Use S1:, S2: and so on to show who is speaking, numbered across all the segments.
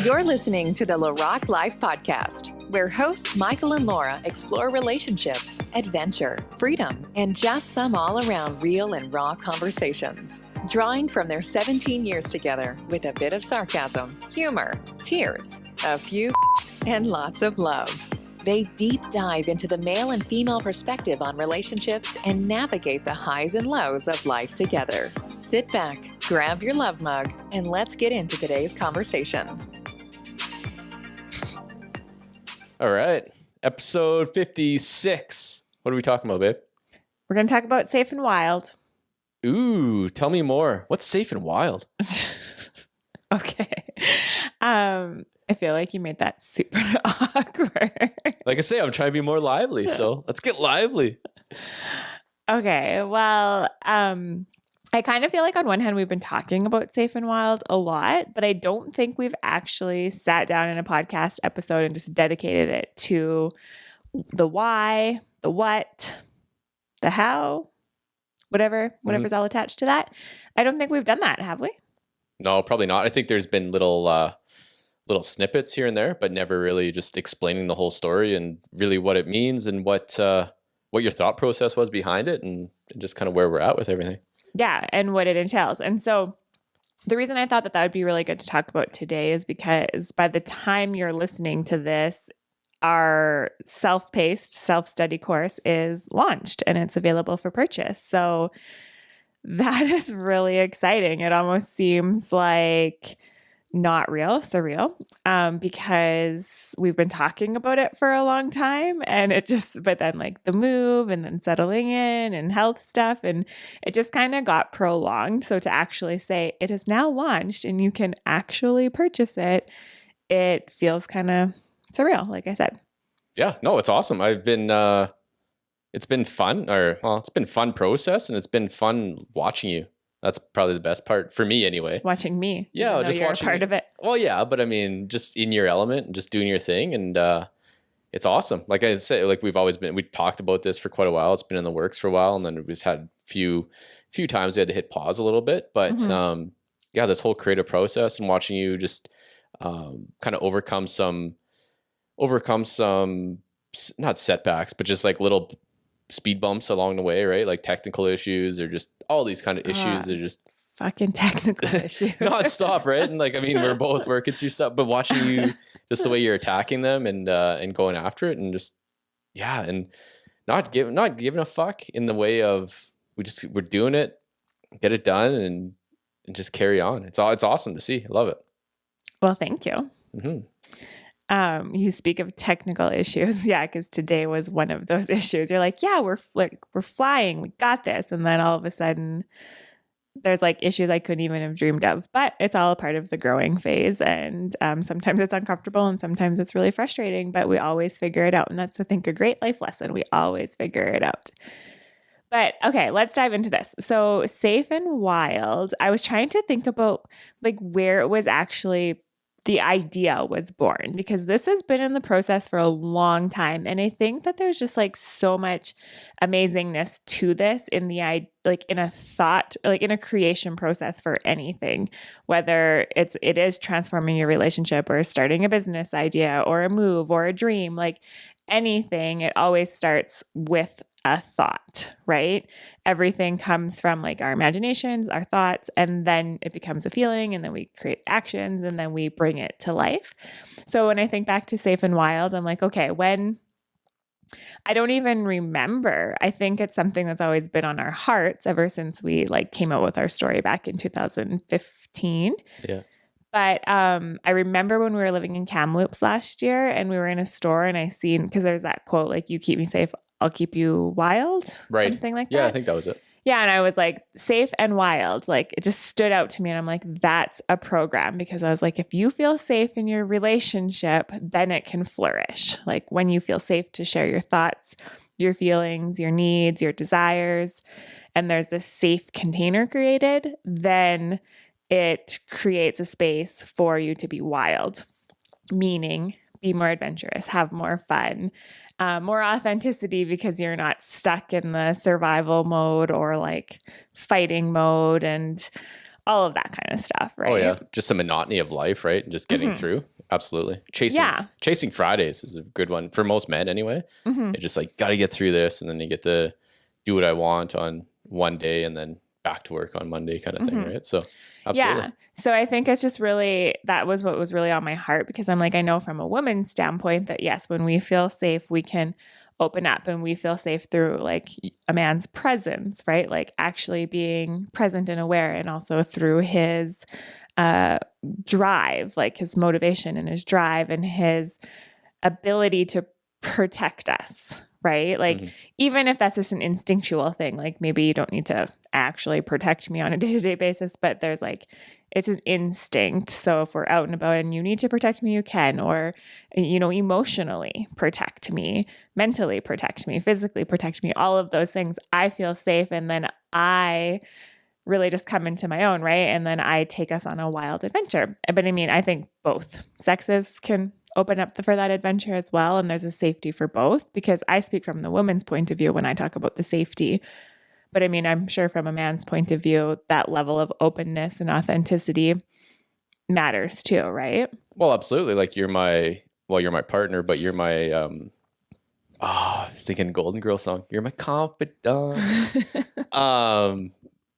S1: You're listening to the LaRocque Life Podcast, where hosts Michael and Laura explore relationships, adventure, freedom, and just some all-around real and raw conversations. Drawing from their 17 years together with a bit of sarcasm, humor, tears, a few and lots of love. They deep dive into the male and female perspective on relationships and navigate the highs and lows of life together. Sit back, grab your love mug, and let's get into today's conversation.
S2: All right. Episode 56. What are we talking about, babe?
S3: We're going to talk about safe and wild.
S2: Ooh, tell me more. What's safe and wild?
S3: Okay. I feel like you made that super awkward.
S2: Like I say, I'm trying to be more lively, so let's get lively.
S3: Okay. Well, I kind of feel like on one hand, we've been talking about safe and wild a lot, but I don't think we've actually sat down in a podcast episode and just dedicated it to the why, the what, the how, whatever's all attached to that. I don't think we've done that, have we?
S2: No, probably not. I think there's been little snippets here and there, but never really just explaining the whole story and really what it means and what your thought process was behind it and just kind of where we're at with everything.
S3: Yeah, and what it entails. And so the reason I thought that would be really good to talk about today is because by the time you're listening to this, our self-paced self-study course is launched and it's available for purchase. So that is really exciting. It almost seems like not real, surreal, because we've been talking about it for a long time but then like the move and then settling in and health stuff, and it just kind of got prolonged. So to actually say it is now launched and you can actually purchase it, it feels kind of surreal, like I said.
S2: Yeah, no, it's awesome. It's been fun, it's been fun process, and it's been fun watching you. That's probably the best part for me anyway.
S3: Watching me.
S2: Yeah, just watching.
S3: Part of it.
S2: Well, yeah, but I mean, just in your element and just doing your thing. And it's awesome. Like I said, like we talked about this for quite a while. It's been in the works for a while. And then we just had few times we had to hit pause a little bit. But yeah, this whole creative process and watching you just kind of overcome some, not setbacks, but just like little speed bumps along the way, right? Like technical issues or just all these kind of issues. They're just
S3: fucking technical issues
S2: non-stop, right? And like, I mean, we're both working through stuff, but watching you, just the way you're attacking them and going after it, and just and not giving a fuck in the way of we're doing it, get it done, and just carry on. It's awesome to see. I love it.
S3: Well, thank you.
S2: Mm-hmm.
S3: You speak of technical issues. Yeah. Cause today was one of those issues. You're like, yeah, we're flying. We got this. And then all of a sudden there's like issues I couldn't even have dreamed of, but it's all a part of the growing phase. And sometimes it's uncomfortable and sometimes it's really frustrating, but we always figure it out. And that's, I think, a great life lesson. We always figure it out. But okay, let's dive into this. So safe and wild, I was trying to think about like where it was actually the idea was born, because this has been in the process for a long time. And I think that there's just like so much amazingness to this in the, like in a thought, like in a creation process for anything, whether it is transforming your relationship or starting a business idea or a move or a dream, like anything, it always starts with a thought, right? Everything comes from like our imaginations, our thoughts, and then it becomes a feeling, and then we create actions, and then we bring it to life. So when I think back to Safe and Wild, I'm like, okay, I don't even remember. I think it's something that's always been on our hearts ever since we like came out with our story back in 2015.
S2: Yeah.
S3: But I remember when we were living in Kamloops last year and we were in a store and I seen, because there's that quote, like, you keep me safe, I'll keep you wild.
S2: Right.
S3: Something like that.
S2: Yeah, I think that was it.
S3: Yeah. And I was like, safe and wild. Like, it just stood out to me. And I'm like, that's a program, because I was like, if you feel safe in your relationship, then it can flourish. Like when you feel safe to share your thoughts, your feelings, your needs, your desires, and there's this safe container created, then it creates a space for you to be wild, meaning be more adventurous, have more fun, more authenticity, because you're not stuck in the survival mode or like fighting mode and all of that kind of stuff, right?
S2: Oh yeah, just the monotony of life, right? And just getting through. Absolutely. Chasing Fridays is a good one for most men anyway. It's just like, got to get through this, and then you get to do what I want on one day and then back to work on Monday kind of thing, right? So absolutely.
S3: Yeah. So I think it's just really, that was what was really on my heart, because I'm like, I know from a woman's standpoint that yes, when we feel safe, we can open up, and we feel safe through like a man's presence, right? Like actually being present and aware, and also through his drive, like his motivation and his drive and his ability to protect us, right? Like even if that's just an instinctual thing, like maybe you don't need to actually protect me on a day-to-day basis, but there's like, it's an instinct. So if we're out and about and you need to protect me, you can, or, you know, emotionally protect me, mentally protect me, physically protect me, all of those things, I feel safe. And then I really just come into my own, right? And then I take us on a wild adventure. But I mean, I think both sexes can open up for that adventure as well. And there's a safety for both, because I speak from the woman's point of view when I talk about the safety. But I mean, I'm sure from a man's point of view, that level of openness and authenticity matters too, right?
S2: Well, absolutely. Like you're my partner, but you're my, I was thinking Golden Girl song. You're my confidant.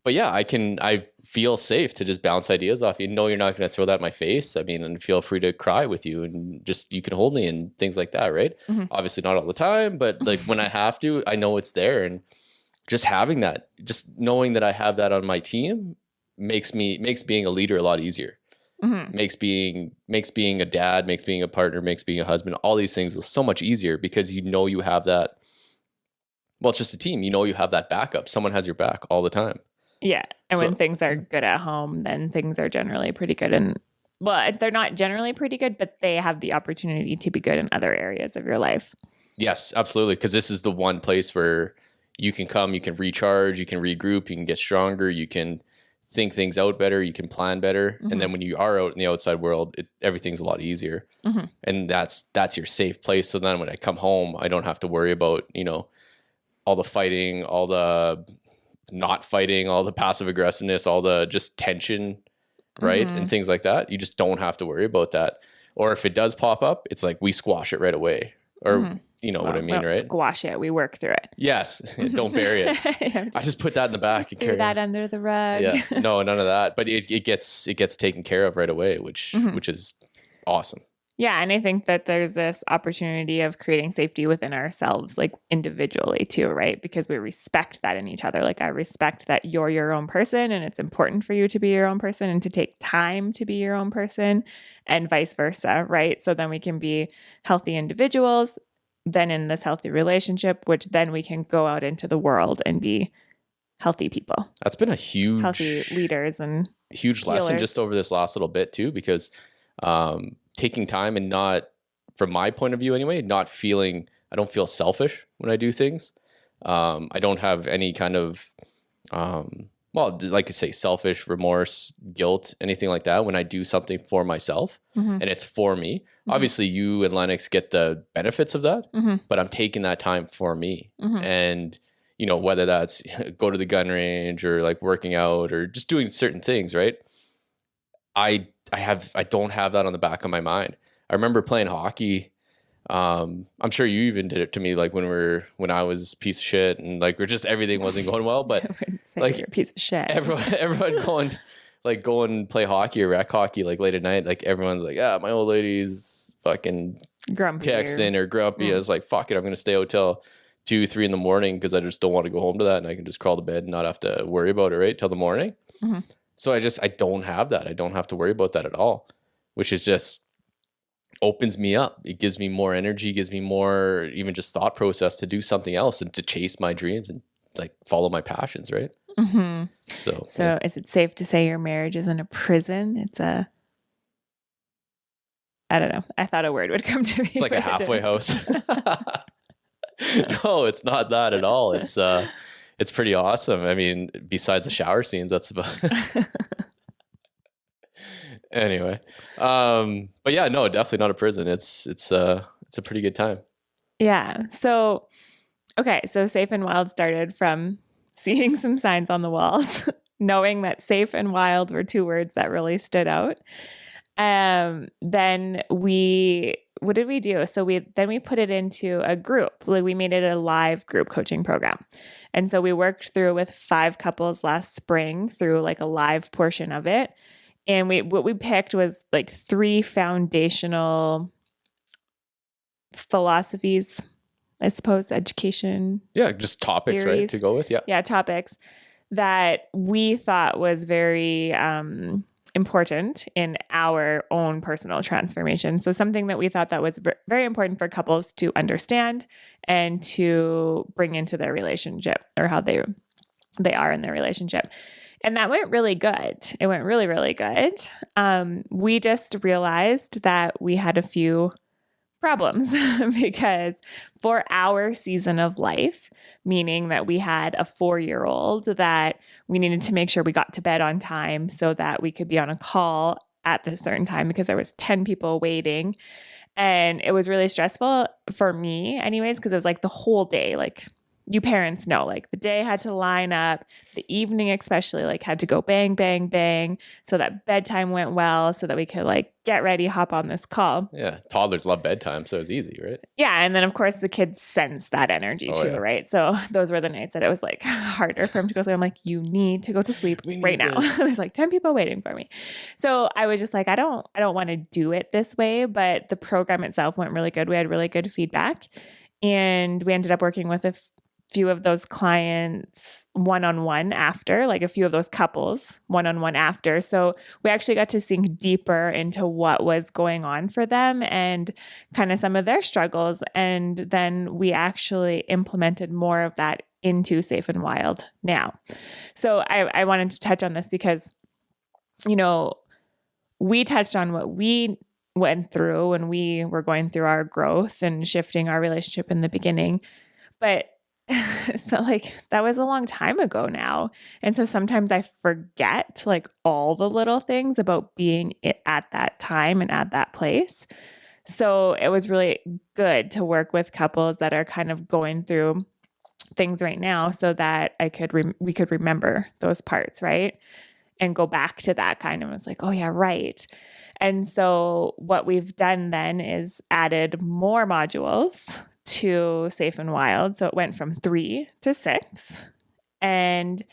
S2: But yeah, I feel safe to just bounce ideas off you. Know you're not going to throw that in my face. I mean, and feel free to cry with you, and just, you can hold me and things like that, right? Obviously not all the time, but like when I have to, I know it's there. And just having that, just knowing that I have that on my team makes being a leader a lot easier. Makes being a dad, makes being a partner, makes being a husband, all these things so much easier, because you know you have that. Well, it's just a team. You know you have that backup. Someone has your back all the time.
S3: Yeah. And when things are good at home, then things are generally pretty good. And well, they're not generally pretty good, but they have the opportunity to be good in other areas of your life. Yes,
S2: absolutely. Because this is the one place where you can come, you can recharge, you can regroup, you can get stronger, you can think things out better, you can plan better. And then when you are out in the outside world, everything's a lot easier. And that's your safe place. So then when I come home, I don't have to worry about, you know, all the fighting, all the not fighting, all the passive aggressiveness, all the just tension, right? And things like that. You just don't have to worry about that. Or if it does pop up, it's like we squash it right away. Or you know what I mean, right?
S3: Squash it. We work through it.
S2: Yes. Don't bury it. I just put that in the back and carry
S3: that under the rug.
S2: Yeah. No, none of that. But it gets taken care of right away, which is awesome.
S3: Yeah. And I think that there's this opportunity of creating safety within ourselves, like individually too, right? Because we respect that in each other. Like I respect that you're your own person, and it's important for you to be your own person and to take time to be your own person, and vice versa, right? So then we can be healthy individuals, then in this healthy relationship, which then we can go out into the world and be healthy people.
S2: That's been a huge
S3: healthy leaders and
S2: huge
S3: healers.
S2: Lesson just over this last little bit too, because taking time and not, from my point of view anyway, I don't feel selfish when I do things. I don't have any kind of, like I say, selfish, remorse, guilt, anything like that when I do something for myself and it's for me. Obviously you and Lennox get the benefits of that, but I'm taking that time for me. And, you know, whether that's go to the gun range or like working out or just doing certain things, right? I don't have that on the back of my mind. I remember playing hockey. I'm sure you even did it to me, like when I was a piece of shit and like everything wasn't going well, but like
S3: you're a piece of shit.
S2: Everyone go and play hockey or rec hockey like late at night. Like everyone's like, yeah, my old lady's fucking
S3: grumpy
S2: texting or grumpy. I was like, fuck it, I'm gonna stay out till 2-3 in the morning because I just don't want to go home to that, and I can just crawl to bed and not have to worry about it, right, till the morning. So I don't have that. I don't have to worry about that at all, which is just opens me up. It gives me more energy, gives me more even just thought process to do something else and to chase my dreams and like follow my passions, right? So yeah.
S3: Is it safe to say your marriage isn't a prison? It's I don't know. I thought a word would come to me.
S2: It's like a halfway house. No, it's not that at all. It's pretty awesome. I mean, besides the shower scenes, that's about anyway. But yeah, no, definitely not a prison. It's a pretty good time.
S3: Yeah. So, okay. So Safe and Wild started from seeing some signs on the walls knowing that safe and wild were two words that really stood out. Then what did we do? So we put it into a group. Like we made it a live group coaching program. And so we worked through with 5 couples last spring through like a live portion of it. And what we picked was like 3 foundational philosophies, I suppose, education.
S2: Yeah, just topics,
S3: theories,
S2: right, to go with. Yeah.
S3: Yeah, topics that we thought was very important in our own personal transformation. So something that we thought that was very important for couples to understand and to bring into their relationship, or how they are in their relationship. And that went really good. It went really, really good. We just realized that we had a few problems because for our season of life, meaning that we had a 4-year-old that we needed to make sure we got to bed on time so that we could be on a call at the certain time, because there was 10 people waiting. And it was really stressful for me anyways, because it was like the whole day, like you parents know, like the day had to line up, the evening especially, like had to go bang, bang, bang, so that bedtime went well, so that we could like get ready, hop on this call.
S2: Yeah. Toddlers love bedtime, so it's easy, right?
S3: Yeah. And then of course the kids sense that energy too,
S2: yeah.
S3: right? So those were the nights that it was like harder for him to go sleep. I'm like, you need to go to sleep right now. There's like 10 people waiting for me. So I was just like, I don't want to do it this way, but the program itself went really good. We had really good feedback, and we ended up working with a few of those clients one-on-one after, like a few of those couples one-on-one after. So we actually got to sink deeper into what was going on for them and kind of some of their struggles. And then we actually implemented more of that into Safe and Wild now. So I wanted to touch on this because, you know, we touched on what we went through when we were going through our growth and shifting our relationship in the beginning. But so like that was a long time ago now. And so sometimes I forget like all the little things about being at that time and at that place. So it was really good to work with couples that are kind of going through things right now, so that we could remember those parts, right? And go back to that kind of, it's like, oh yeah, right. And so what we've done then is added more modules to Safe and Wild. So it went from 3 to 6, and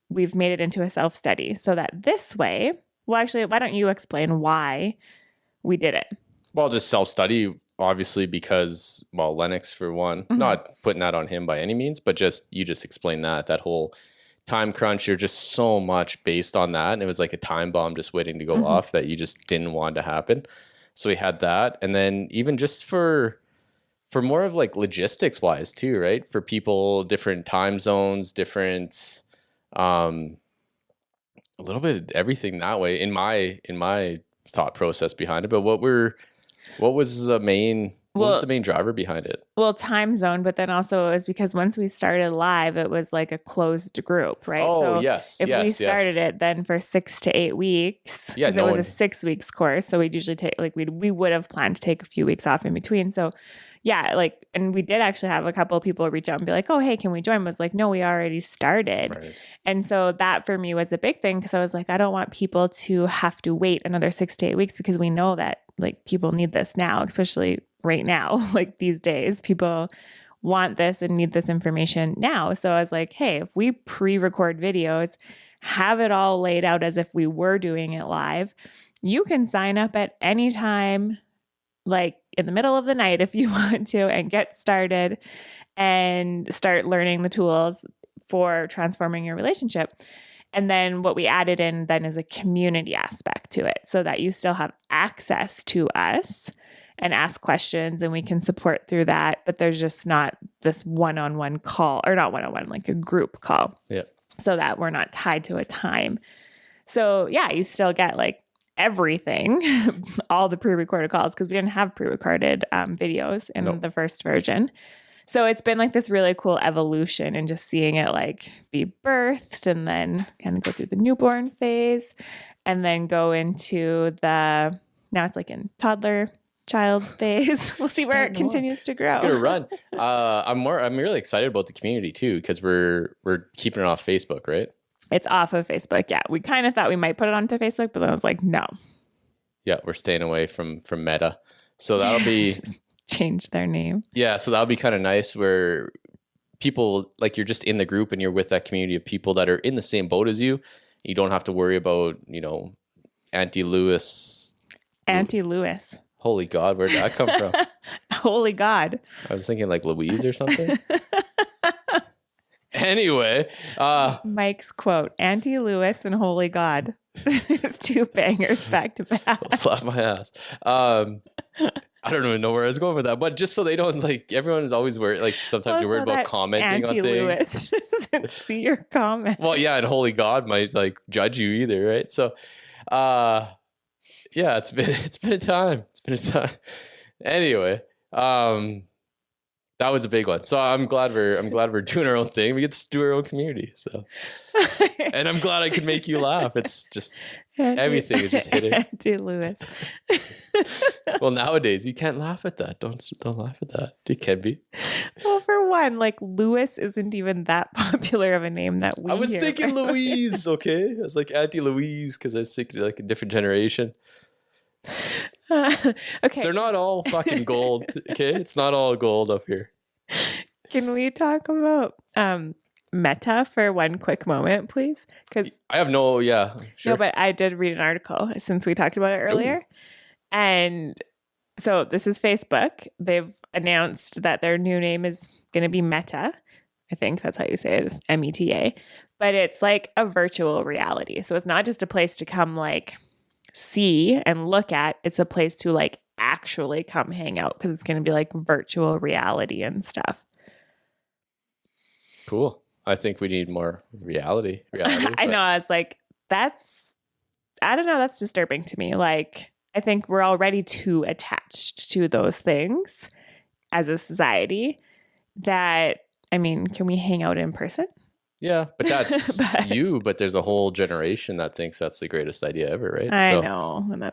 S3: we've made it into a self-study so that this way, well, actually, why don't you explain why we did it?
S2: Well, just self-study, obviously, because, well, Lennox for one, not putting that on him by any means, but you just explained that whole time crunch, you're just so much based on that. And it was like a time bomb just waiting to go off that you just didn't want to happen. So we had that. And then even just for more of like logistics wise too, right? For people, different time zones, different, a little bit of everything that way in my thought process behind it. But what was the main driver behind it? Well,
S3: time zone, but then also it was because once we started live, it was like a closed group, right?
S2: Oh,
S3: so
S2: yes.
S3: If we started it then for 6 to 8 weeks, because it was a 6 weeks course. So we'd usually take, like we would have planned to take a few weeks off in between. So yeah, like, and we did actually have a couple of people reach out and be like, oh, hey, can we join? I was like, no, we already started.
S2: Right.
S3: And so that for me was a big thing, because I was like, I don't want people to have to wait another 6 to 8 weeks, because we know that like people need this now, especially right now, like these days, people want this and need this information now. So I was like, hey, if we pre-record videos, have it all laid out as if we were doing it live, you can sign up at any time, like in the middle of the night if you want to, and get started and start learning the tools for transforming your relationship. And then what we added in then is a community aspect to it, so that you still have access to us and ask questions, and we can support through that. But there's just not this one-on-one call, or not one-on-one, like a group call.
S2: Yeah.
S3: So that we're not tied to a time. So yeah, you still get like everything, all the pre-recorded calls, because we didn't have pre-recorded videos in the first version. So it's been like this really cool evolution, and just seeing it like be birthed and then kind of go through the newborn phase and then go into now it's like in toddler child phase. We'll see where it continues to grow.
S2: Gonna run. I'm really excited about the community too, because we're keeping it off Facebook, right?
S3: It's off of Facebook. Yeah. We kind of thought we might put it onto Facebook, but then I was like, no.
S2: Yeah, we're staying away from Meta. So that'll be
S3: change their name.
S2: Yeah, so that'll be kind of nice where people, like, you're just in the group and you're with that community of people that are in the same boat as you. You don't have to worry about, Auntie Lewis.
S3: Auntie Lewis.
S2: Holy God, where'd that come from?
S3: Holy God.
S2: I was thinking like Louise or something. Anyway.
S3: Mike's quote, Auntie Lewis and Holy God. It's 2 bangers back to back.
S2: I'll slap my ass. I don't even know where I was going with that, but just so they don't, like, everyone is always worried, like, sometimes you're worried about commenting on things.
S3: Lewis doesn't see your comment.
S2: Well, yeah, and Holy God might, like, judge you either, right? So, yeah, it's been a time. It's been a time. Anyway, that was a big one. So I'm glad we're doing our own thing. We get to do our own community. So, and I'm glad I could make you laugh. It's just everything is just hitting.
S3: Auntie Lewis.
S2: Well, nowadays you can't laugh at that. Don't laugh at that. It can be.
S3: Well, for one, like Lewis isn't even that popular of a name that we.
S2: I was
S3: hear
S2: thinking
S3: about.
S2: Louise. Okay, I was like Auntie Louise because I was thinking like a different generation.
S3: Okay.
S2: They're not all fucking gold. Okay, it's not all gold up here.
S3: Can we talk about Meta for one quick moment, please? Because
S2: I have sure.
S3: No, but I did read an article since we talked about it earlier. Ooh. And so this is Facebook. They've announced that their new name is going to be Meta. I think that's how you say it, is META. But it's like a virtual reality. So it's not just a place to come like see and look at. It's a place to like actually come hang out because it's going to be like virtual reality and stuff.
S2: Cool. I think we need more reality.
S3: I know. I was like, I don't know. That's disturbing to me. Like, I think we're already too attached to those things as a society that, I mean, can we hang out in person?
S2: Yeah, but that's you. But there's a whole generation that thinks that's the greatest idea ever, right?
S3: I know. And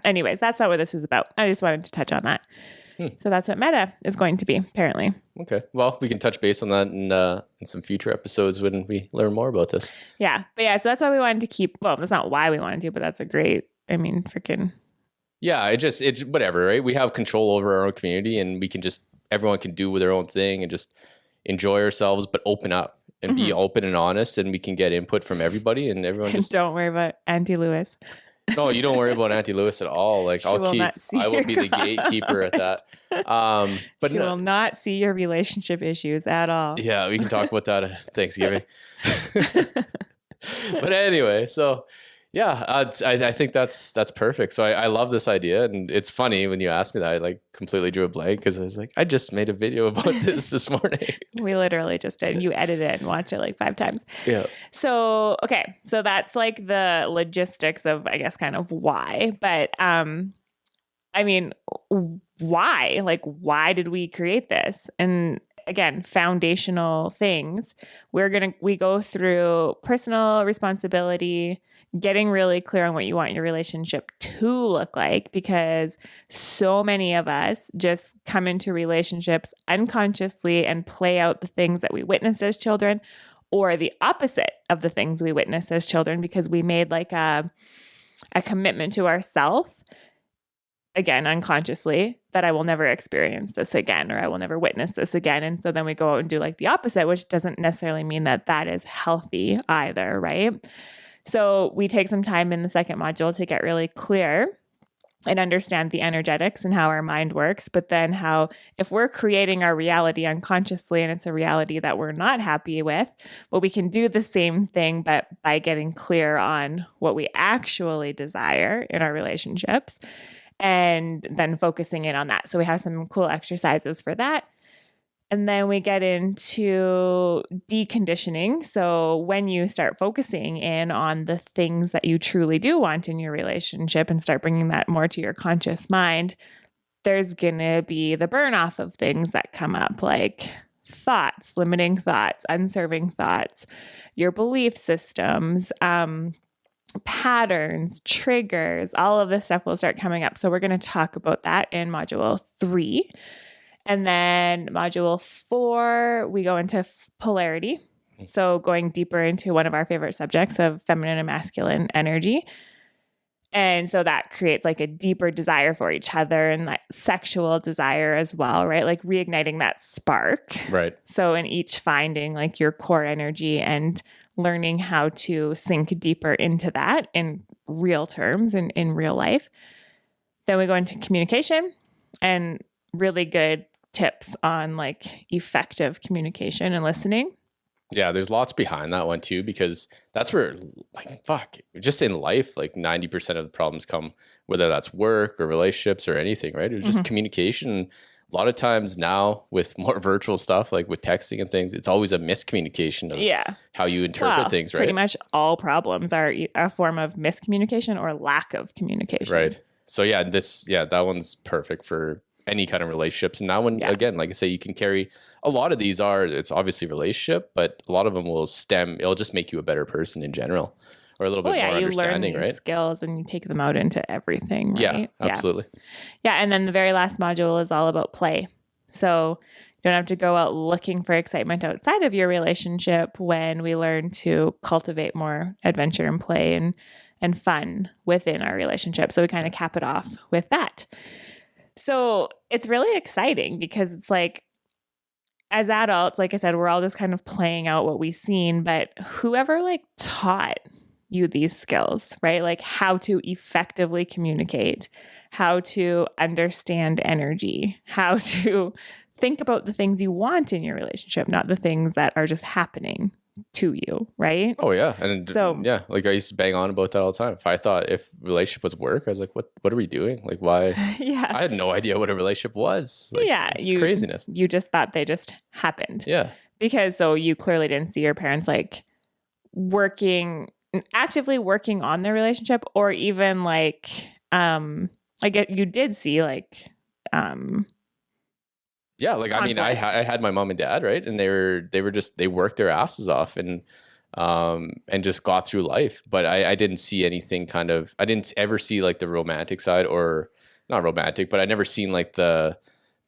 S3: anyways, that's not what this is about. I just wanted to touch on that. So that's what Meta is going to be, apparently.
S2: Okay. Well, we can touch base on that in some future episodes when we learn more about this.
S3: Yeah. But yeah, so that's why we wanted to keep, well, that's not why we wanted to, but that's a great, freaking.
S2: Yeah, it's whatever, right? We have control over our own community and everyone can do their own thing and just enjoy ourselves, but open up and be open and honest, and we can get input from everybody and everyone just...
S3: Don't worry about Auntie Lewis.
S2: No, you don't worry about Auntie Lewis at all. Like I will be the gatekeeper at that. But
S3: she will not see your relationship issues at all.
S2: Yeah, we can talk about that at Thanksgiving. But anyway, so yeah, I think that's perfect. So I love this idea, and it's funny when you asked me that, I like completely drew a blank because I was like, I just made a video about this morning.
S3: We literally just did. You edited it and watched it like 5 times.
S2: Yeah.
S3: So okay, so that's like the logistics of, I guess, kind of why. But I mean, why? Like, why did we create this? And again, foundational things. We go through personal responsibility, getting really clear on what you want your relationship to look like, because so many of us just come into relationships unconsciously and play out the things that we witnessed as children, or the opposite of the things we witnessed as children, because we made like a commitment to ourselves, again, unconsciously, that I will never experience this again, or I will never witness this again. And so then we go out and do like the opposite, which doesn't necessarily mean that that is healthy either, right? So we take some time in the second module to get really clear and understand the energetics and how our mind works, but then how, if we're creating our reality unconsciously and it's a reality that we're not happy with, well, we can do the same thing, but by getting clear on what we actually desire in our relationships and then focusing in on that. So we have some cool exercises for that. And then we get into deconditioning. So when you start focusing in on the things that you truly do want in your relationship and start bringing that more to your conscious mind, there's going to be the burn off of things that come up, like thoughts, limiting thoughts, unserving thoughts, your belief systems, patterns, triggers, all of this stuff will start coming up. So we're going to talk about that in module 3. And then module 4, we go into polarity. So going deeper into one of our favorite subjects of feminine and masculine energy. And so that creates like a deeper desire for each other and that sexual desire as well, right? Like reigniting that spark.
S2: Right.
S3: So in each finding like your core energy and learning how to sink deeper into that in real terms and in real life. Then we go into communication and really good tips on like effective communication and listening.
S2: Yeah, there's lots behind that one too, because that's where, like, fuck, just in life, like 90% of the problems come, whether that's work or relationships or anything, right? It's just communication. A lot of times now with more virtual stuff, like with texting and things, it's always a miscommunication of how you interpret things, right?
S3: Pretty much all problems are a form of miscommunication or lack of communication.
S2: Right. So yeah, that one's perfect for any kind of relationships. And that one, again, like I say, you can carry a lot of these it's obviously relationship, but a lot of them it'll just make you a better person in general, or a little bit more understanding,
S3: you learn these skills and you take them out into everything, right?
S2: Yeah, absolutely.
S3: Yeah. And then the very last module is all about play. So you don't have to go out looking for excitement outside of your relationship when we learn to cultivate more adventure and play and fun within our relationship. So we kind of cap it off with that. So it's really exciting because it's like, as adults, like I said, we're all just kind of playing out what we've seen, but whoever like taught you these skills, right? Like how to effectively communicate, how to understand energy, how to think about the things you want in your relationship, not the things that are just happening to you, right?
S2: Oh yeah. And so yeah, like I used to bang on about that all the time. If relationship was work, I was like, what are we doing? Like why? I had no idea what a relationship was. Like, it's craziness.
S3: You just thought they just happened.
S2: Yeah.
S3: Because so you clearly didn't see your parents like actively working on their relationship, or even like you did see like
S2: yeah, like conflict. I mean, I had my mom and dad, right, and they worked their asses off and just got through life. But I didn't see anything I didn't ever see like the romantic side, or not romantic, but I never seen like the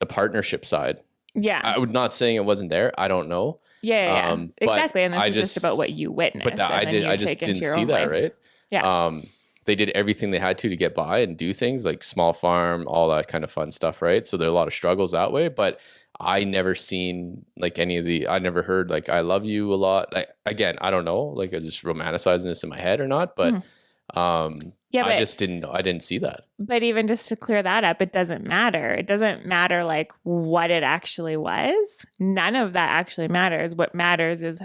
S2: partnership side.
S3: Yeah,
S2: I would not saying it wasn't there. I don't know.
S3: Yeah, exactly. And this is just about what you witnessed.
S2: But I just didn't see that, right?
S3: Yeah.
S2: They did everything they had to get by and do things like small farm, all that kind of fun stuff, right? So there are a lot of struggles that way, but I never seen like I never heard like I love you a lot. Like again, I don't know, like I was just romanticizing this in my head or not, but I didn't see that. But
S3: even just to clear that up, it doesn't matter. It doesn't matter like what it actually was. None of that actually matters. What matters is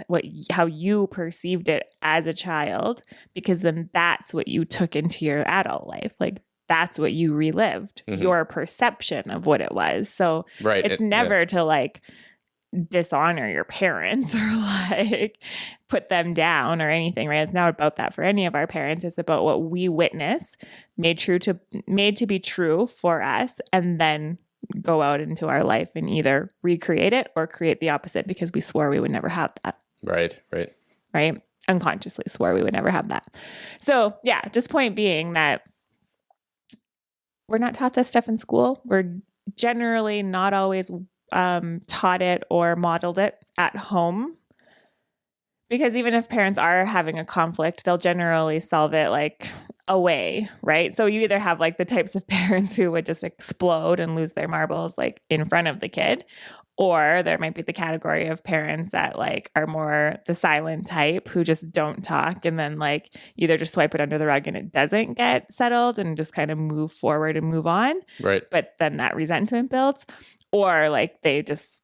S3: how you perceived it as a child, because then that's what you took into your adult life. Like that's what you relived, your perception of what it was. So it's never to like dishonor your parents or like put them down or anything, right? It's not about that for any of our parents. It's about what we witness made to be true for us, and then go out into our life and either recreate it or create the opposite because we swore we would never have that.
S2: Right.
S3: Unconsciously swore we would never have that. So yeah, just point being that we're not taught this stuff in school. We're generally not always taught it or modeled it at home, because even if parents are having a conflict, they'll generally solve it like away, right? So you either have like the types of parents who would just explode and lose their marbles like in front of the kid, or there might be the category of parents that like are more the silent type who just don't talk and then like either just swipe it under the rug and it doesn't get settled and just kind of move forward and move on.
S2: Right.
S3: But then that resentment builds. Or like they just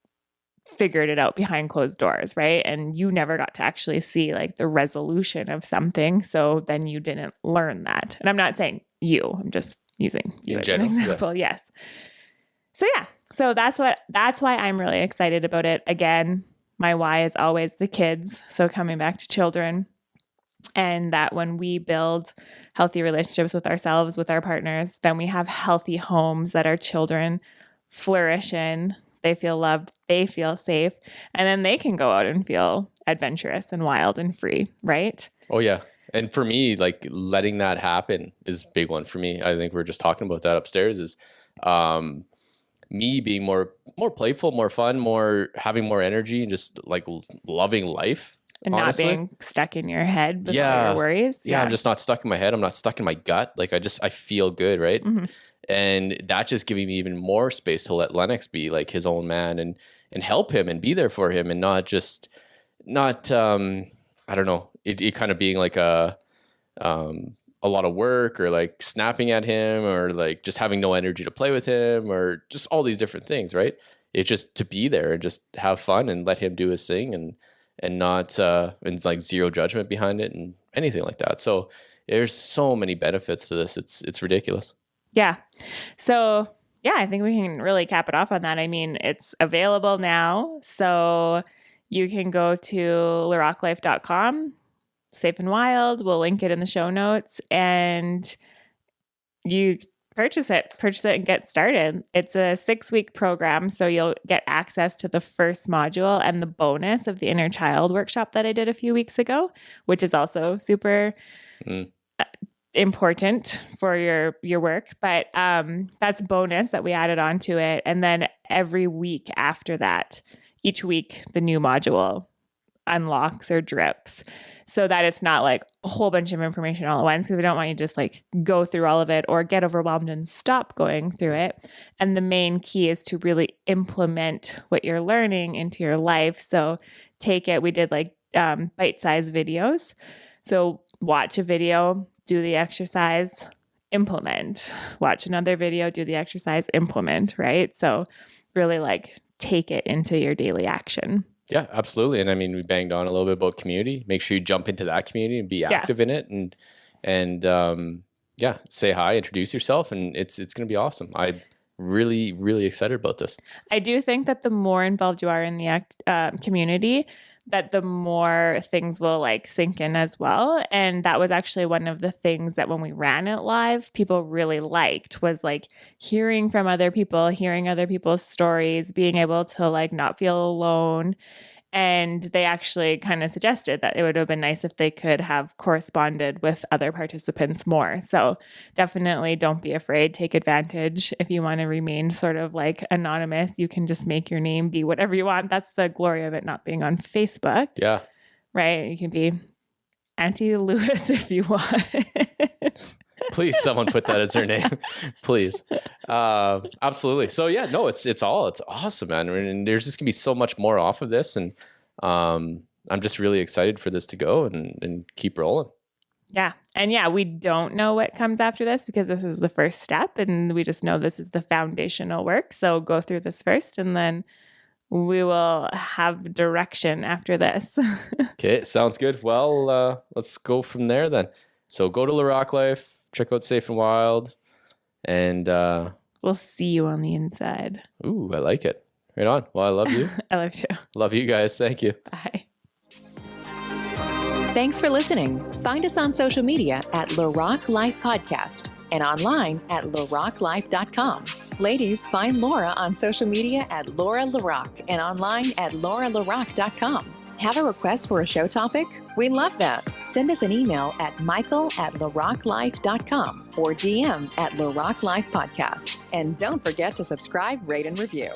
S3: figured it out behind closed doors, right? And you never got to actually see like the resolution of something. So then you didn't learn that. And I'm not saying you, I'm just using you as an example. Yes. So yeah. So that's why I'm really excited about it. Again, my why is always the kids. So coming back to children, and that when we build healthy relationships with ourselves, with our partners, then we have healthy homes that our children flourish in, they feel loved, they feel safe, and then they can go out and feel adventurous and wild and free, right?
S2: Oh yeah. And for me, like letting that happen is a big one for me. I think we're just talking about that upstairs, is me being more playful, more fun, having more energy, and just like loving life.
S3: And
S2: honestly.
S3: not being stuck in your head with all your worries.
S2: Yeah, I'm just not stuck in my head. I'm not stuck in my gut. Like I feel good, right?
S3: Mhm.
S2: And that's just giving me even more space to let Lennox be like his own man and help him and be there for him and not I don't know, it kind of being like a lot of work or like snapping at him or like just having no energy to play with him or just all these different things, right? It's just to be there and just have fun and let him do his thing and not and like zero judgment behind it and anything like that. So there's so many benefits to this. It's ridiculous.
S3: Yeah. So yeah, I think we can really cap it off on that. I mean, it's available now. So you can go to LaRocqueLife.com, Safe and Wild. We'll link it in the show notes and you purchase it and get started. It's a 6-week program. So you'll get access to the first module and the bonus of the inner child workshop that I did a few weeks ago, which is also super important for your work. But that's bonus that we added onto it. And then every week after that, each week, the new module unlocks or drips so that it's not like a whole bunch of information all at once, because we don't want you to just like go through all of it or get overwhelmed and stop going through it. And the main key is to really implement what you're learning into your life. So take it, we did like bite-sized videos. So watch a video, do the exercise, implement. Watch another video, do the exercise, implement, right? So really like take it into your daily action.
S2: Yeah, absolutely. And I mean, we banged on a little bit about community. Make sure you jump into that community and be active in it and say hi, introduce yourself, and it's going to be awesome. I'm really, really excited about this. I
S3: do think that the more involved you are in the community, that the more things will like sink in as well. And that was actually one of the things that when we ran it live, people really liked, was like hearing from other people, hearing other people's stories, being able to like not feel alone. And they actually kind of suggested that it would have been nice if they could have corresponded with other participants more. So definitely don't be afraid. Take advantage. If you want to remain sort of like anonymous, you can just make your name be whatever you want. That's the glory of it not being on Facebook.
S2: Yeah.
S3: Right? You can be Auntie Lewis if you want.
S2: Please, someone put that as her name. Please. Absolutely. So yeah, no, it's awesome, man. And there's just gonna be so much more off of this. And I'm just really excited for this to go and keep rolling.
S3: Yeah. And yeah, we don't know what comes after this because this is the first step and we just know this is the foundational work. So go through this first and then we will have direction after this.
S2: Okay. Sounds good. Well, let's go from there then. So go to LaRocque Life. Check out Safe and Wild, and
S3: we'll see you on the inside.
S2: Ooh, I like it. Right on. Well, I love you.
S3: I love you.
S2: Love you guys. Thank you.
S3: Bye.
S1: Thanks for listening. Find us on social media at LaRocque Life Podcast and online at LaRocqueLife.com. Ladies, find Laura on social media at Laura LaRocque and online at LauraLaRocque.com. Have a request for a show topic? We love that. Send us an email at michael@LaRocqueLife.com or DM at LaRocque Life Podcast. And don't forget to subscribe, rate, and review.